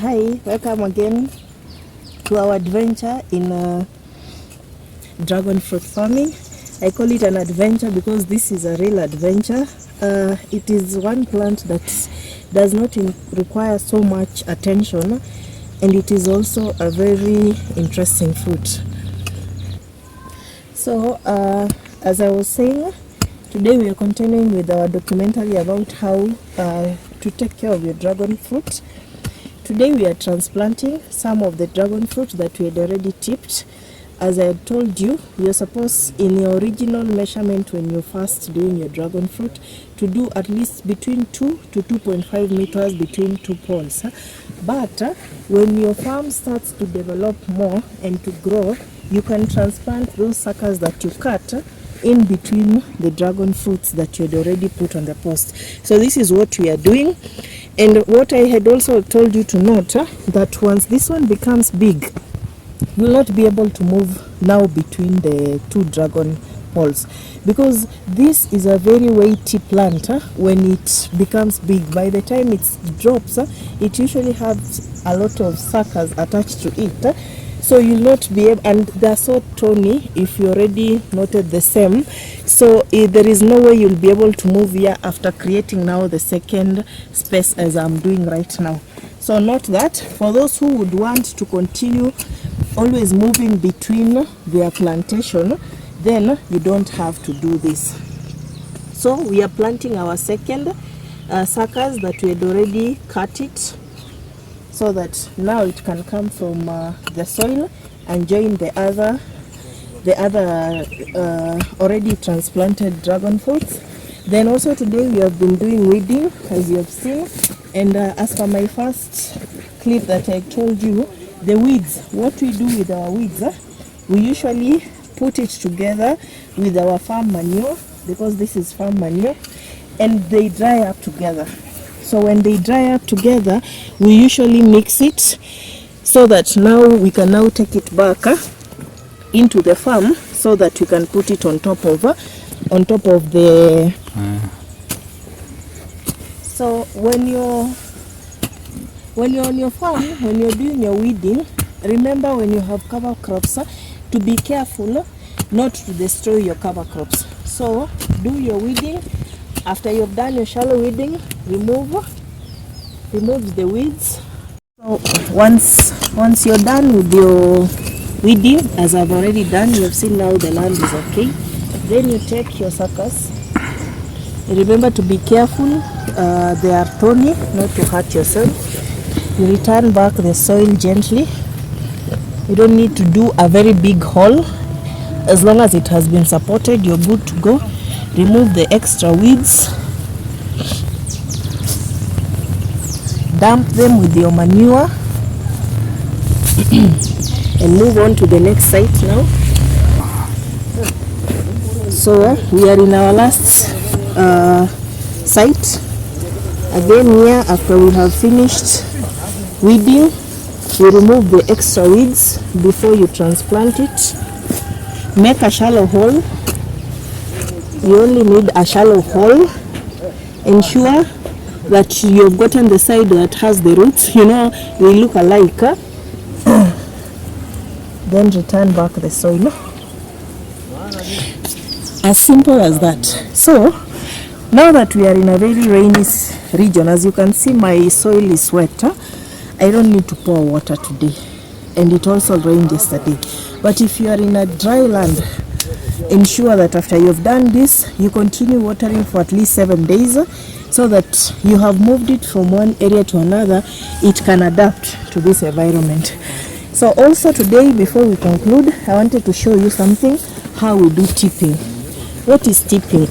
Hi, welcome again to our adventure in dragon fruit farming. I call it an adventure because this is a real adventure. It is one plant that does not require so much attention, and it is also a very interesting fruit. So as I was saying, today we are continuing with our documentary about how to take care of your dragon fruit. Today we are transplanting some of the dragon fruit that we had already tipped. As I had told you, you're supposed in your original measurement when you're first doing your dragon fruit to do at least between 2 to 2.5 meters between two poles. But when your farm starts to develop more and to grow, you can transplant those suckers that you cut in between the dragon fruits that you had already put on the post. So this is what we are doing. And what I had also told you to note, that once this one becomes big, you will not be able to move now between the two dragon poles, because this is a very weighty plant. When it becomes big, by the time it drops, it usually has a lot of suckers attached to it. So you'll not be able, and they're so tiny, if you already noted the same. So there is no way you'll be able to move here after creating now the second space as I'm doing right now. So note that for those who would want to continue always moving between their plantation, then you don't have to do this. So we are planting our second suckers that we had already cut it, so that now it can come from the soil and join the other already transplanted dragon fruits. Then also today we have been doing weeding, as you have seen, and as for my first clip that I told you, the weeds, what we do with our weeds, we usually put it together with our farm manure, because this is farm manure, and they dry up together. So when they dry up together, we usually mix it so that now we can now take it back into the farm, so that we can put it on top of the So when you're on your farm, when you're doing your weeding, remember when you have cover crops, to be careful not to destroy your cover crops. So do your weeding. After you've done your shallow weeding, remove the weeds. So once you're done with your weeding, as I've already done, you have seen now the land is okay. Then you take your suckers. Remember to be careful, they are thorny, not to hurt yourself. You return back the soil gently. You don't need to do a very big hole. As long as it has been supported, you're good to go. Remove the extra weeds. Dump them with your manure. And move on to the next site now. So we are in our last site. Again here, after we have finished weeding, you remove the extra weeds before you transplant it. Make a shallow hole. You only need a shallow hole. Ensure that you've gotten the side that has the roots, they look alike. Then return back the soil. As simple as that. So now that we are in a very rainy region, as you can see, my soil is wet. I don't need to pour water today, and it also rained yesterday. But if you are in a dry land, ensure that after you've done this, you continue watering for at least 7 days, so that you have moved it from one area to another. It can adapt to this environment. So also today, before we conclude, I wanted to show you something, how we do tipping. What is tipping?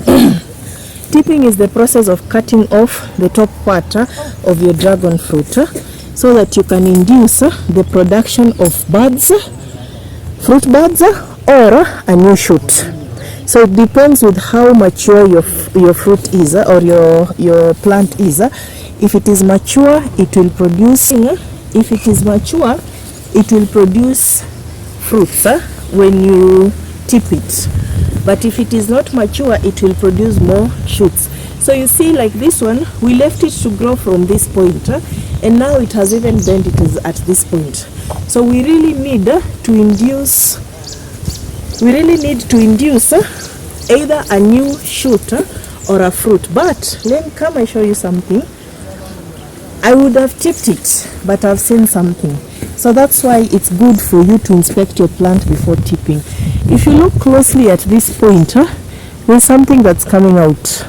Tipping is the process of cutting off the top part of your dragon fruit, so that you can induce the production of buds, fruit buds, or a new shoot. So it depends with how mature your fruit is, or your plant is. If it is mature, it will produce. If it is mature, it will produce fruits when you tip it. But if it is not mature, it will produce more shoots. So you see, like this one, we left it to grow from this point, and now it has even bent, it is at this point. So we really need to induce either a new shoot or a fruit. But let me come and show you something. I would have tipped it, but I've seen something. So that's why it's good for you to inspect your plant before tipping. If you look closely at this point, there's something that's coming out.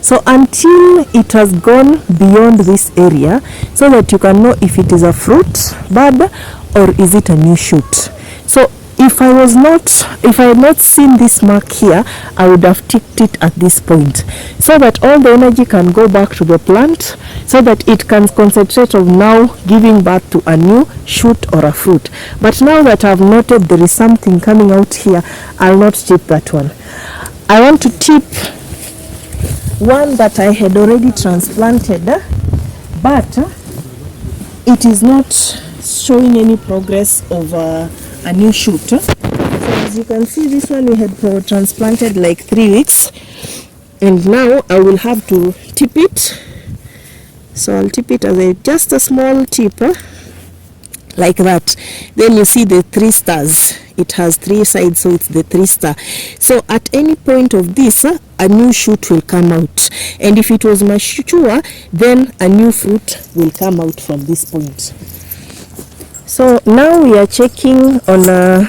So until it has gone beyond this area, so that you can know if it is a fruit bud or is it a new shoot. So if I had not seen this mark here, I would have tipped it at this point, so that all the energy can go back to the plant, so that it can concentrate on now giving birth to a new shoot or a fruit. But now that I've noted there is something coming out here, I'll not tip that one. I want to tip one that I had already transplanted, but it is not showing any progress of a new shoot. So as you can see, this one we had transplanted like 3 weeks, and now I will have to tip it. So I'll tip it as just a small tip, like that. Then you see the 3 stars. It has 3 sides, so it's the 3 star. So at any point of this, a new shoot will come out, and if it was mature, then a new fruit will come out from this point. So now we are checking on the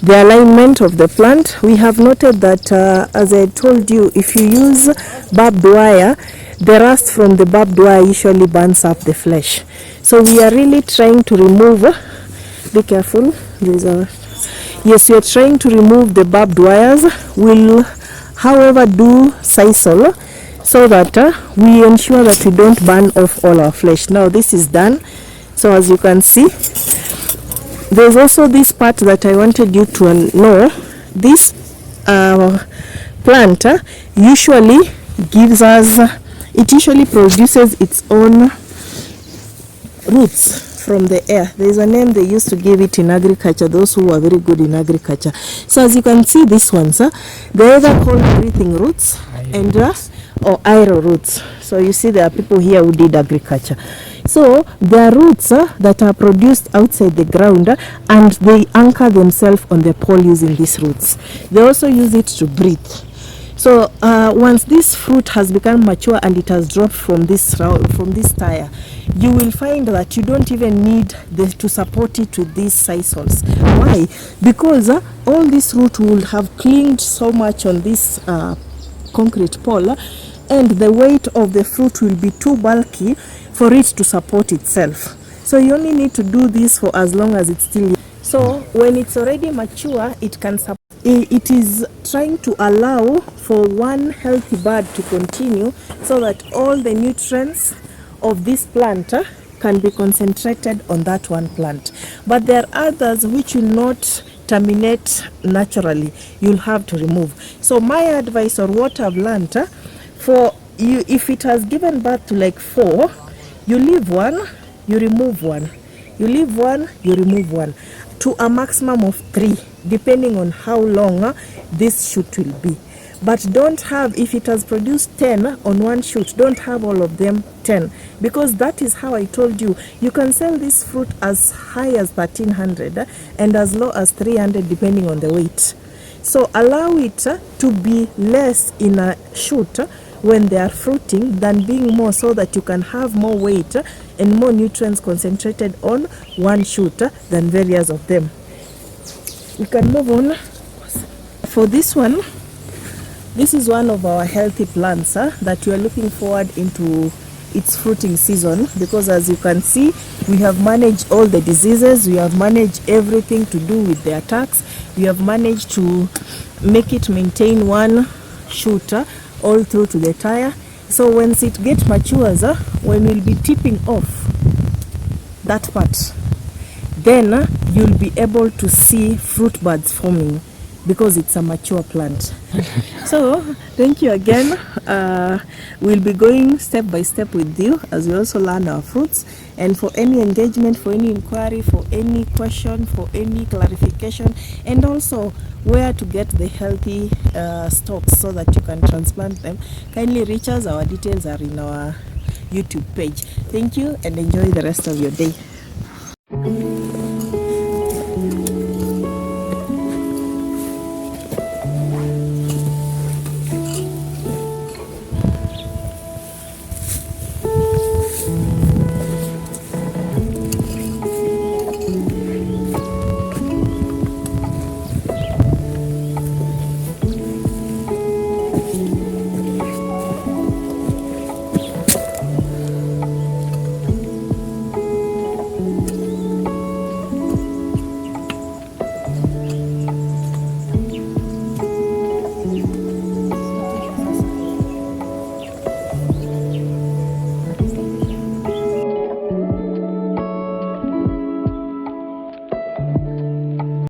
alignment of the plant. We have noted that, as I told you, if you use barbed wire, the rust from the barbed wire usually burns up the flesh. So we are really trying to remove, be careful, yes, we are trying to remove the barbed wires. We'll, however, do sisal, so that we ensure that we don't burn off all our flesh. Now this is done. So as you can see, there's also this part that I wanted you to know. This plant usually gives us, it usually produces its own roots from the air. There is a name they used to give it in agriculture, those who are very good in agriculture. So as you can see, these ones, they're either called breathing roots and or aero roots. So you see there are people here who did agriculture. So there are roots that are produced outside the ground, and they anchor themselves on the pole using these roots. They also use it to breathe. So once this fruit has become mature and it has dropped from this tire, you will find that you don't even need to support it with these sisals. Why? Because all this root will have clinged so much on this concrete pole, and the weight of the fruit will be too bulky for it to support itself. So you only need to do this for as long as it's still. So when it's already mature, it can support. It is trying to allow for one healthy bud to continue, so that all the nutrients of this plant can be concentrated on that one plant. But there are others which will not terminate naturally. You'll have to remove. So my advice, or what I've learned, for you, if it has given birth to like 4, you leave one, you remove one, you leave one, you remove one, to a maximum of 3, depending on how long this shoot will be. But don't have, if it has produced 10 on one shoot, don't have all of them 10, because that is how I told you, you can sell this fruit as high as 1300 and as low as 300 depending on the weight. So allow it to be less in a shoot when they are fruiting than being more, so that you can have more weight and more nutrients concentrated on one shoot than various of them. We can move on. For this one, this is one of our healthy plants that we are looking forward into its fruiting season, because as you can see, we have managed all the diseases, we have managed everything to do with the attacks, we have managed to make it maintain one shoot all through to the tire. So once it gets matures, when we'll be tipping off that part, then you'll be able to see fruit buds forming. because it's a mature plant. So thank you again. We'll be going step by step with you as we also learn our fruits. And for any engagement, for any inquiry, for any question, for any clarification, and also where to get the healthy stocks so that you can transplant them, kindly reach us. Our details are in our YouTube page. Thank you and enjoy the rest of your day.